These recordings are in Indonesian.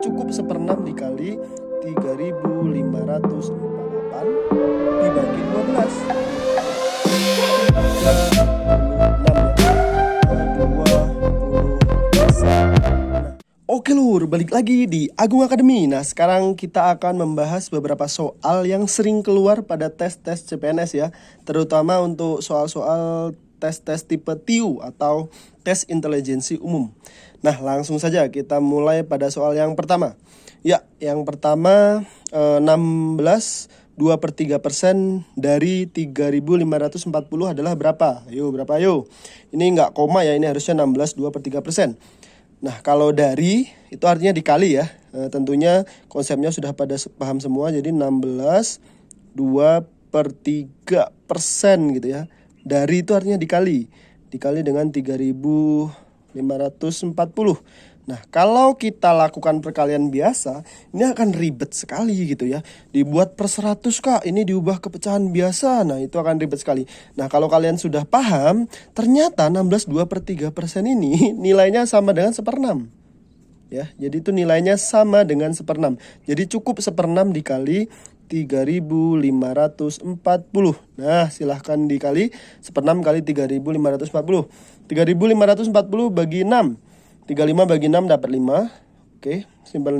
Cukup 1/6 dikali 3.548 dibagi 12. 26 ya. Oke lur, balik lagi di Agung Academy. Nah, sekarang kita akan membahas beberapa soal yang sering keluar pada tes-tes CPNS ya. Terutama untuk soal-soal tes-tes tipe TIU atau tes intelijensi umum. Nah, langsung saja kita mulai pada soal yang pertama. Ya, yang pertama 2/3% dari 3.540 adalah berapa? Berapa ayo? Ini nggak koma ya, ini harusnya 16 2/3%. Nah, kalau dari itu artinya dikali ya. Tentunya konsepnya sudah pada paham semua. Jadi 16 2/3% gitu ya. Dari itu artinya dikali dengan 3.540. Nah, kalau kita lakukan perkalian biasa, ini akan ribet sekali gitu ya. Dibuat per 100 Kak, ini diubah ke pecahan biasa. Nah, itu akan ribet sekali. Nah, kalau kalian sudah paham, ternyata 16 2/3% ini nilainya sama dengan 1/6. Ya, jadi itu nilainya sama dengan 1/6. Jadi cukup 1/6 dikali 3.540. Nah, silahkan dikali 1/6 kali 3.540. 3.540 bagi 6. 35 bagi 6 dapat 5. Oke, simpan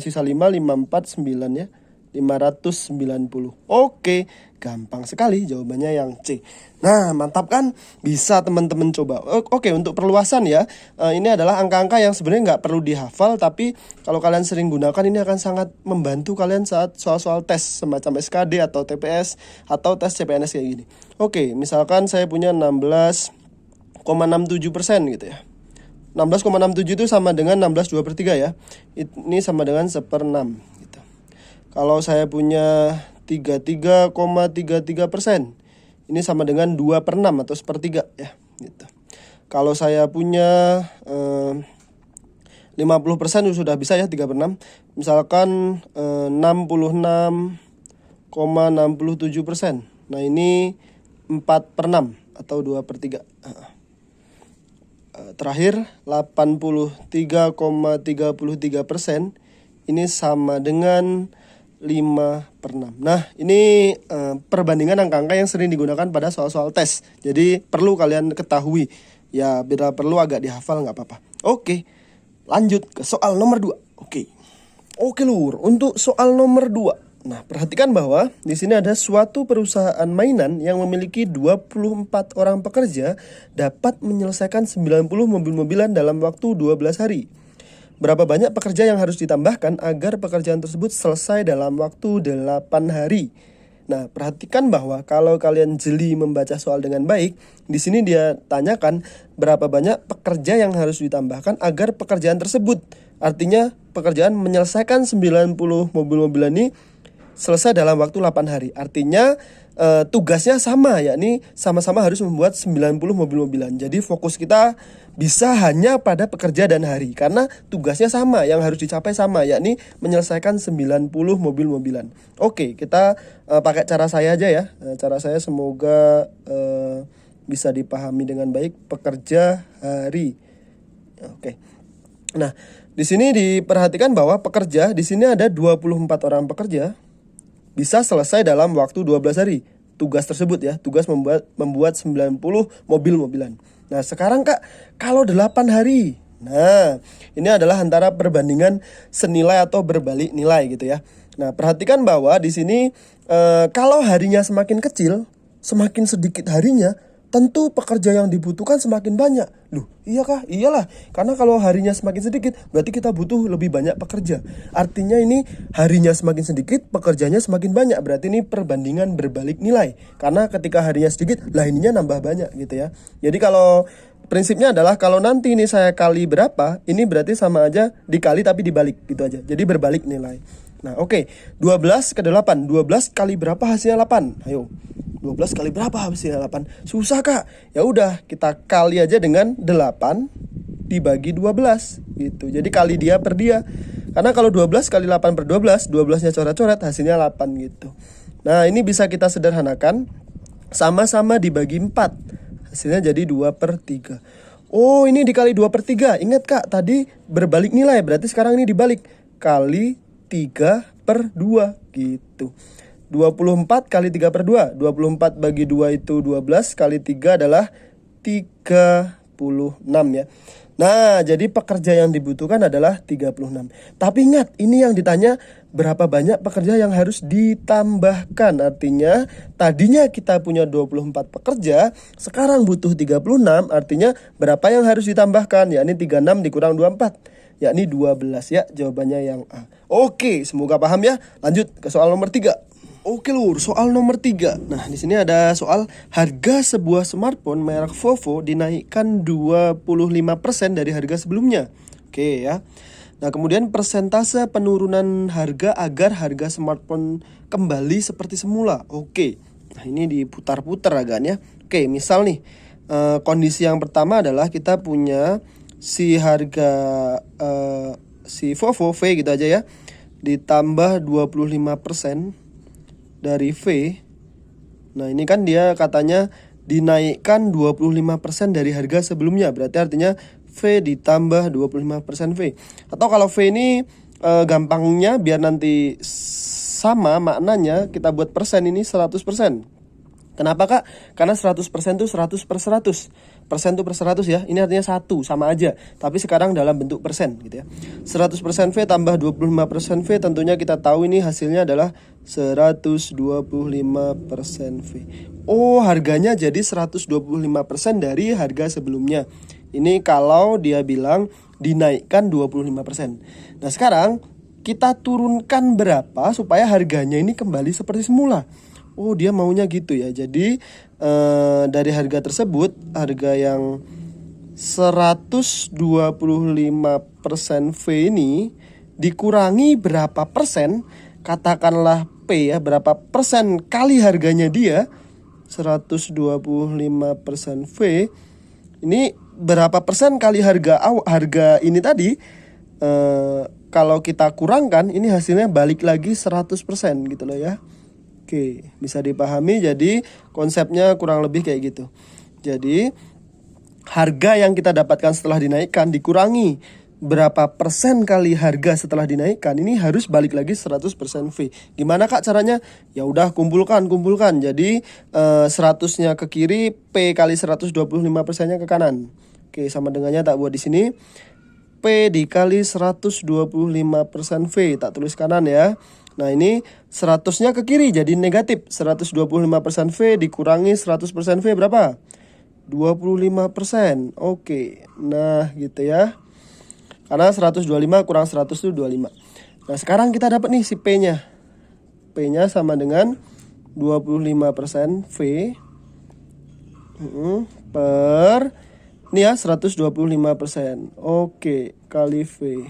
sisa 5, 5, 4, 9 ya. 590. Oke, gampang sekali jawabannya yang C. Nah, mantap kan? Bisa teman-teman coba. Oke, untuk perluasan ya. Ini adalah angka-angka yang sebenarnya nggak perlu dihafal, tapi kalau kalian sering gunakan ini akan sangat membantu kalian saat soal-soal tes semacam SKD atau TPS atau tes CPNS kayak gini. Oke, misalkan saya punya 16,67% gitu ya. 16,67 itu sama dengan 16 2/3 ya. Ini sama dengan 1/6 gitu. Kalau saya punya 33,33%, ini sama dengan 2/6 atau 1/3 ya gitu. Kalau saya punya 50% sudah bisa ya 3/6. Misalkan 66,67%. Nah, ini 4/6 atau 2/3. Terakhir 83,33% ini sama dengan 5/6. Nah, ini perbandingan angka-angka yang sering digunakan pada soal-soal tes. Jadi perlu kalian ketahui. Ya, bila perlu agak dihafal nggak apa-apa. Oke, lanjut ke soal nomor 2. Oke lur, untuk soal nomor 2. Nah, perhatikan bahwa di sini ada suatu perusahaan mainan yang memiliki 24 orang pekerja dapat menyelesaikan 90 mobil-mobilan dalam waktu 12 hari. Berapa banyak pekerja yang harus ditambahkan agar pekerjaan tersebut selesai dalam waktu 8 hari? Nah, perhatikan bahwa kalau kalian jeli membaca soal dengan baik, di sini dia tanyakan berapa banyak pekerja yang harus ditambahkan agar pekerjaan tersebut. Artinya pekerjaan menyelesaikan 90 mobil-mobilan ini selesai dalam waktu 8 hari. Artinya tugasnya sama, yakni sama-sama harus membuat 90 mobil-mobilan. Jadi fokus kita bisa hanya pada pekerja dan hari, karena tugasnya sama, yang harus dicapai sama, yakni menyelesaikan 90 mobil-mobilan. Oke, kita pakai cara saya aja ya. Cara saya semoga bisa dipahami dengan baik. Pekerja hari. Oke. Nah, di sini diperhatikan bahwa pekerja di sini ada 24 orang pekerja bisa selesai dalam waktu 12 hari. Tugas tersebut ya, tugas membuat 90 mobil-mobilan. Nah, sekarang Kak, kalau 8 hari. Nah, ini adalah antara perbandingan senilai atau berbalik nilai gitu ya. Nah, perhatikan bahwa di sini kalau harinya semakin kecil, semakin sedikit harinya, tentu pekerja yang dibutuhkan semakin banyak. Loh, iya kah? Iyalah. Karena kalau harinya semakin sedikit, berarti kita butuh lebih banyak pekerja. Artinya ini harinya semakin sedikit, pekerjanya semakin banyak. Berarti ini perbandingan berbalik nilai. Karena ketika harinya sedikit, lah ininya nambah banyak gitu ya. Jadi kalau prinsipnya adalah kalau nanti ini saya kali berapa, ini berarti sama aja dikali tapi dibalik gitu aja. Jadi berbalik nilai. Nah, oke. 12 ke 8. 12 kali berapa hasilnya 8? Ayo. 12 kali berapa hasilnya 8? Susah Kak. Ya udah, kita kali aja dengan 8 dibagi 12 gitu. Jadi kali dia per dia. Karena kalau 12 kali 8 per 12, 12-nya coret-coret hasilnya 8 gitu. Nah, ini bisa kita sederhanakan. Sama-sama dibagi 4. Hasilnya jadi 2/3. Oh, ini dikali 2/3. Ingat Kak, tadi berbalik nilai, berarti sekarang ini dibalik. kali 3/2 gitu. 24 kali 3/2. 24 bagi 2 itu 12, kali 3 adalah 36 ya. Nah, jadi pekerja yang dibutuhkan adalah 36. Tapi ingat, ini yang ditanya berapa banyak pekerja yang harus ditambahkan. Artinya, tadinya kita punya 24 pekerja, sekarang butuh 36, artinya berapa yang harus ditambahkan? Yakni 36 dikurang 24, yakni 12 ya, jawabannya yang A. Oke, semoga paham ya. Lanjut ke soal nomor 3. Oke lur, soal nomor 3. Nah, di sini ada soal harga sebuah smartphone merek Vovo dinaikkan 25% dari harga sebelumnya. Oke ya. Nah, kemudian persentase penurunan harga agar harga smartphone kembali seperti semula. Oke. Nah, ini diputar-putar agaknya. Oke, misal nih, kondisi yang pertama adalah kita punya si harga si Vovo V gitu aja ya, ditambah 25% dari V. Nah, ini kan dia katanya dinaikkan 25% dari harga sebelumnya. Berarti artinya V ditambah 25% V. Atau kalau V ini gampangnya biar nanti sama maknanya, kita buat persen ini 100%. Kenapa Kak? Karena 100% itu 100 per 100. Persen itu per 100 ya. Ini artinya 1, sama aja. Tapi sekarang dalam bentuk persen gitu ya. 100% V tambah 25% V, tentunya kita tahu ini hasilnya adalah 125% V. Oh, harganya jadi 125% dari harga sebelumnya. Ini kalau dia bilang dinaikkan 25%. Nah, sekarang kita turunkan berapa supaya harganya ini kembali seperti semula. Oh, dia maunya gitu ya. Jadi dari harga tersebut, harga yang 125% V ini dikurangi berapa persen, katakanlah P ya, berapa persen kali harganya dia 125% V. Ini berapa persen kali harga ini tadi, kalau kita kurangkan ini hasilnya balik lagi 100% gitu loh ya. Oke, bisa dipahami. Jadi konsepnya kurang lebih kayak gitu. Jadi harga yang kita dapatkan setelah dinaikkan dikurangi berapa persen kali harga setelah dinaikkan, ini harus balik lagi 100% V. Gimana Kak caranya? Ya udah kumpulkan. Jadi 100-nya ke kiri, P kali 125%-nya ke kanan. Oke, sama dengannya tak buat di sini. P dikali 125% V, tak tulis kanan ya. Nah, ini 100-nya ke kiri jadi negatif. 125% V dikurangi 100% V berapa? 25%. Oke. Nah, gitu ya. Karena 125 kurang 100 itu 25. Nah, sekarang kita dapat nih si P-nya. P-nya sama dengan 25% V per ini ya 125%. Oke, kali V.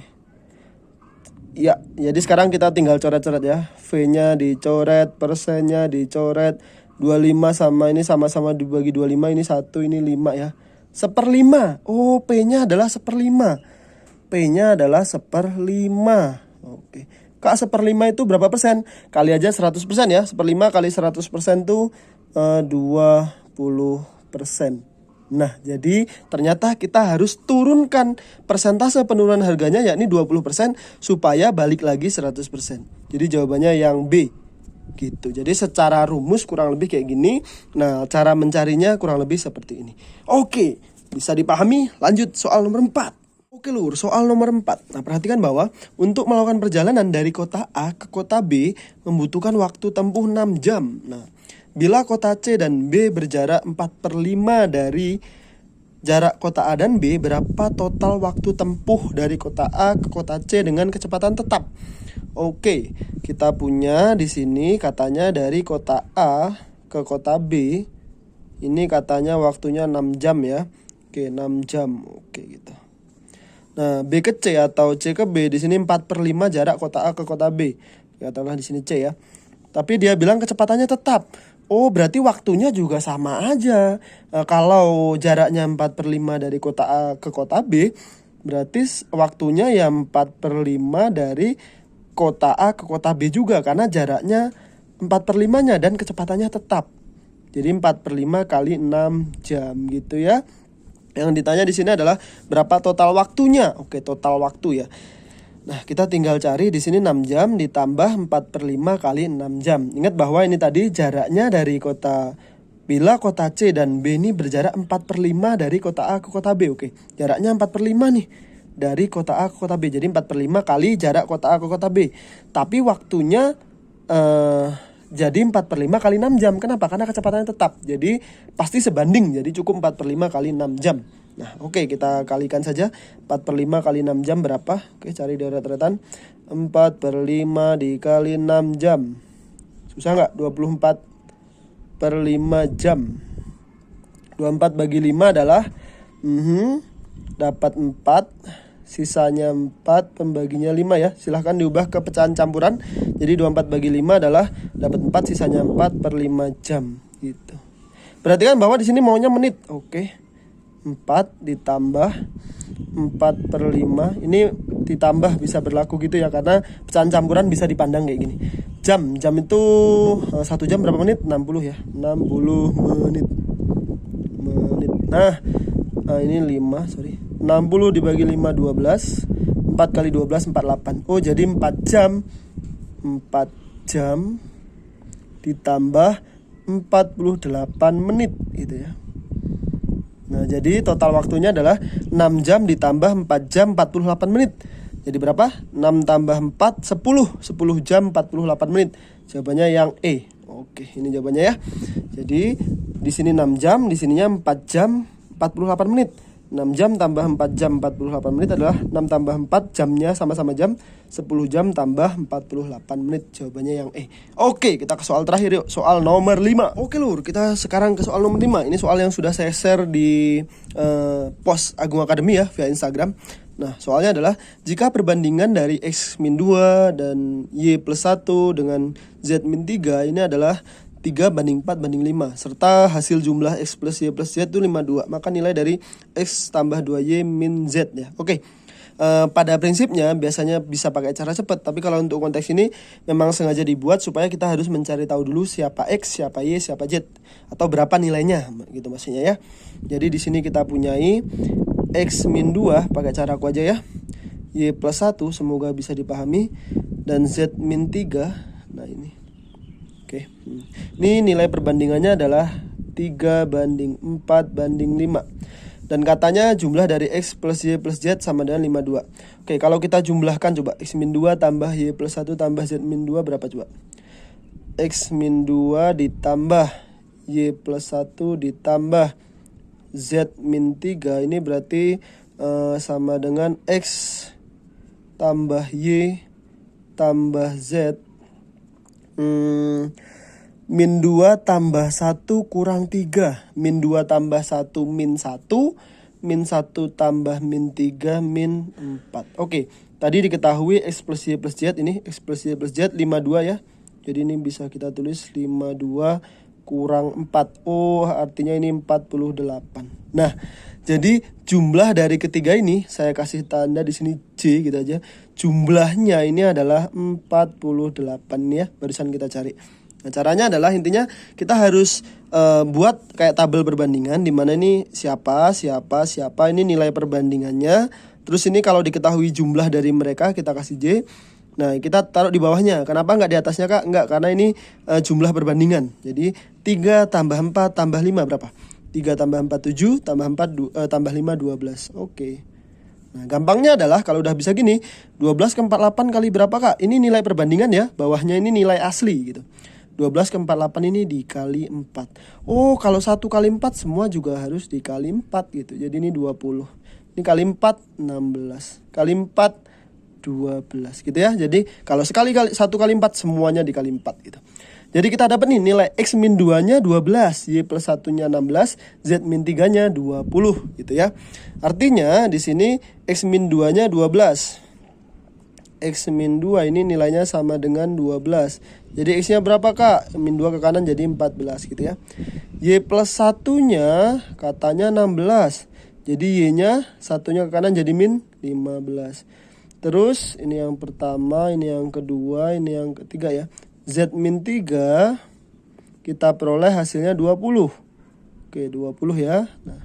Ya, jadi sekarang kita tinggal coret-coret ya. V-nya dicoret, persennya dicoret. 25 sama ini sama-sama dibagi 25. Ini 1, ini 5 ya. 1/5. Oh, P-nya adalah 1/5. P-nya adalah 1/5. Oke. Kak, 1/5 itu berapa persen? Kali aja 100% ya. 1/5 kali 100% itu 20%. Nah, jadi ternyata kita harus turunkan persentase penurunan harganya yakni 20% supaya balik lagi 100%. Jadi jawabannya yang B. Gitu. Jadi secara rumus kurang lebih kayak gini. Nah, cara mencarinya kurang lebih seperti ini. Oke, bisa dipahami? Lanjut soal nomor 4. Oke lur, soal nomor 4. Nah, perhatikan bahwa untuk melakukan perjalanan dari kota A ke kota B membutuhkan waktu tempuh 6 jam. Nah, bila kota C dan B berjarak 4/5 dari jarak kota A dan B, berapa total waktu tempuh dari kota A ke kota C dengan kecepatan tetap? Oke, kita punya di sini katanya dari kota A ke kota B, ini katanya waktunya 6 jam ya. Oke, 6 jam. Oke, gitu. Nah, B ke C atau C ke B di sini 4/5 jarak kota A ke kota B. Katakanlah di sini C ya. Tapi dia bilang kecepatannya tetap. Oh, berarti waktunya juga sama aja. Kalau jaraknya 4/5 dari kota A ke kota B, berarti waktunya ya 4/5 dari kota A ke kota B juga. Karena jaraknya 4/5-nya dan kecepatannya tetap. Jadi 4/5 kali 6 jam gitu ya. Yang ditanya di sini adalah berapa total waktunya. Oke, total waktu ya. Nah, kita tinggal cari di sini 6 jam ditambah 4/5 kali 6 jam. Ingat bahwa ini tadi jaraknya dari kota, bila kota C dan B ini berjarak 4/5 dari kota A ke kota B. Oke, jaraknya 4/5 nih dari kota A ke kota B. Jadi 4/5 kali jarak kota A ke kota B. Tapi waktunya jadi 4/5 kali 6 jam. Kenapa? Karena kecepatannya tetap. Jadi pasti sebanding. Jadi cukup 4/5 kali 6 jam. Nah, oke, kita kalikan saja. 4/5 kali 6 jam berapa? Oke, cari deret-deretan. 4/5 dikali 6 jam. Susah nggak? 24/5 jam. 24 bagi 5 adalah dapat 4. Sisanya 4, pembaginya 5 ya. Silahkan diubah ke pecahan campuran. Jadi 24 bagi 5 adalah dapat 4, sisanya 4/5 jam gitu. Perhatikan bahwa di sini maunya menit. Oke. 4 ditambah 4/5. Ini ditambah bisa berlaku gitu ya, karena pecahan campuran bisa dipandang kayak gini. Jam itu 1 jam berapa menit? 60 ya. 60 menit. Nah, ini 5, sorry. 60 dibagi 5 12. 4 kali 12 48. Oh, jadi 4 jam. 4 jam ditambah 48 menit gitu ya. Nah, jadi total waktunya adalah 6 jam ditambah 4 jam 48 menit. Jadi berapa? 6 tambah 4, 10. 10 jam 48 menit. Jawabannya yang E. Oke, ini jawabannya ya. Jadi di sini 6 jam, di sininya 4 jam 48 menit. 6 jam tambah 4 jam 48 menit adalah 6 tambah 4, jamnya sama-sama jam, 10 jam tambah 48 menit. Jawabannya yang E. Oke, kita ke soal terakhir yuk, soal nomor 5. Oke lur, kita sekarang ke soal nomor 5. Ini soal yang sudah saya share di post Agung Academy ya, via Instagram. Nah, soalnya adalah jika perbandingan dari X-2 dan Y+1 dengan Z-3 ini adalah 3/4/5, serta hasil jumlah X plus Y plus Z itu 52, maka nilai dari X tambah 2Y min Z ya. Oke, pada prinsipnya biasanya bisa pakai cara cepat, tapi kalau untuk konteks ini memang sengaja dibuat supaya kita harus mencari tahu dulu siapa X, siapa Y, siapa Z, atau berapa nilainya gitu maksudnya ya. Jadi di sini kita punyai X min 2 pakai cara aku aja ya, Y plus 1 semoga bisa dipahami, dan Z min 3. Nah ini oke. Ini nilai perbandingannya adalah 3/4/5. Dan katanya jumlah dari X plus Y plus Z sama dengan 52. Oke, kalau kita jumlahkan coba, X min 2 tambah Y plus 1 tambah Z min 2 berapa coba? X min 2 ditambah Y plus 1 ditambah Z min 3. Ini berarti sama dengan X tambah Y tambah Z. Min 2 tambah 1 kurang 3. Min 2 tambah 1 min 1. Min 1 tambah min 3 min 4. Oke, tadi diketahui X plus Y plus Z, ini X plus Y plus Z 52 ya. Jadi ini bisa kita tulis 52 kurang 4. Oh, artinya ini 48. Nah, jadi jumlah dari ketiga ini saya kasih tanda di sini J gitu aja. Jumlahnya ini adalah 48 ya, barusan kita cari. Nah, caranya adalah intinya kita harus buat kayak tabel perbandingan di mana ini siapa ini nilai perbandingannya. Terus ini kalau diketahui jumlah dari mereka kita kasih J. Nah, kita taruh di bawahnya. Kenapa nggak di atasnya, Kak? Nggak, karena ini jumlah perbandingan. Jadi 3 tambah 4 tambah 5 berapa? 3 tambah 4 7, tambah 4 tambah 5 12. Oke. Nah, gampangnya adalah kalau udah bisa gini, 12 ke 48 kali berapa, Kak? Ini nilai perbandingan ya, bawahnya ini nilai asli gitu. 12 ke 48 ini dikali 4. Oh, kalau 1 kali 4 semua juga harus dikali 4 gitu. Jadi ini 20. Ini kali 4 16. Kali 4 12 gitu ya. Jadi kalau 1 kali 4 semuanya dikali 4 gitu. Jadi kita dapat nih nilai X min 2-nya 12, Y plus 1-nya 16, Z min 3-nya 20 gitu ya. Artinya di sini X min 2-nya 12. X min 2 ini nilainya sama dengan 12. Jadi X-nya berapa, Kak? Min 2 ke kanan jadi 14 gitu ya. Y plus 1-nya katanya 16. Jadi Y-nya 1-nya ke kanan jadi min 15. Terus ini yang pertama, ini yang kedua, ini yang ketiga ya. Z min 3 kita peroleh hasilnya 20. Oke, 20 ya. Nah,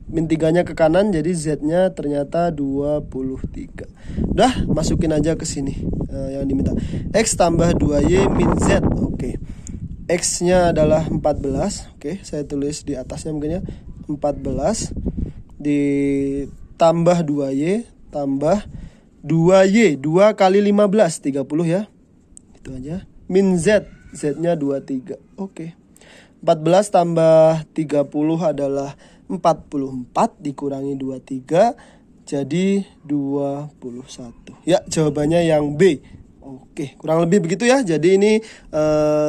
min 3-nya ke kanan, jadi Z-nya ternyata 23. Udah, masukin aja ke sini yang diminta. X tambah 2Y min Z. Oke. X-nya adalah 14. Oke, saya tulis di atasnya mungkin ya. 14 ditambah 2Y tambah 2Y, 2 kali 15, 30 ya. Itu aja. Min Z, Z-nya 23. Oke. 14 tambah 30 adalah 44 dikurangi 23 jadi 21. Ya, jawabannya yang B. Oke, kurang lebih begitu ya. Jadi ini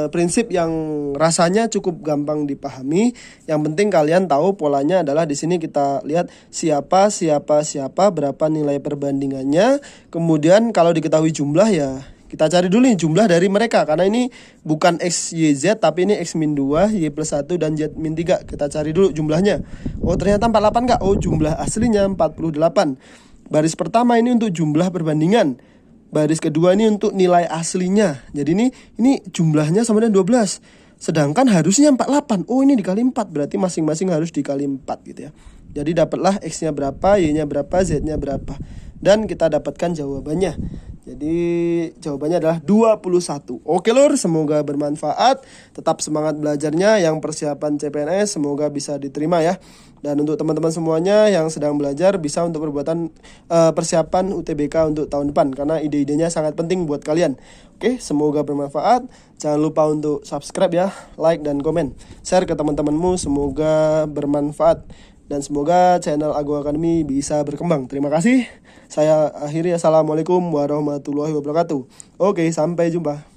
prinsip yang rasanya cukup gampang dipahami. Yang penting kalian tahu polanya adalah di sini kita lihat siapa, berapa nilai perbandingannya. Kemudian kalau diketahui jumlah ya kita cari dulu nih jumlah dari mereka. Karena ini bukan X, Y, Z, tapi ini X min 2, Y plus 1, dan Z min 3. Kita cari dulu jumlahnya. Oh ternyata 48 enggak? Oh jumlah aslinya 48. Baris pertama ini untuk jumlah perbandingan. Baris kedua ini untuk nilai aslinya. Jadi ini jumlahnya sama dengan 12. Sedangkan harusnya 48. Oh ini dikali 4. Berarti masing-masing harus dikali 4 gitu ya. Jadi dapatlah X-nya berapa, Y-nya berapa, Z-nya berapa. Dan kita dapatkan jawabannya. Jadi jawabannya adalah 21. Oke lur, semoga bermanfaat. Tetap semangat belajarnya. Yang persiapan CPNS semoga bisa diterima ya. Dan untuk teman-teman semuanya yang sedang belajar bisa untuk persiapan UTBK untuk tahun depan. Karena ide-idenya sangat penting buat kalian. Oke, semoga bermanfaat. Jangan lupa untuk subscribe ya, like dan komen. Share ke teman-temanmu, semoga bermanfaat. Dan semoga channel Ago Academy bisa berkembang. Terima kasih. Saya akhiri. Assalamualaikum warahmatullahi wabarakatuh. Oke, sampai jumpa.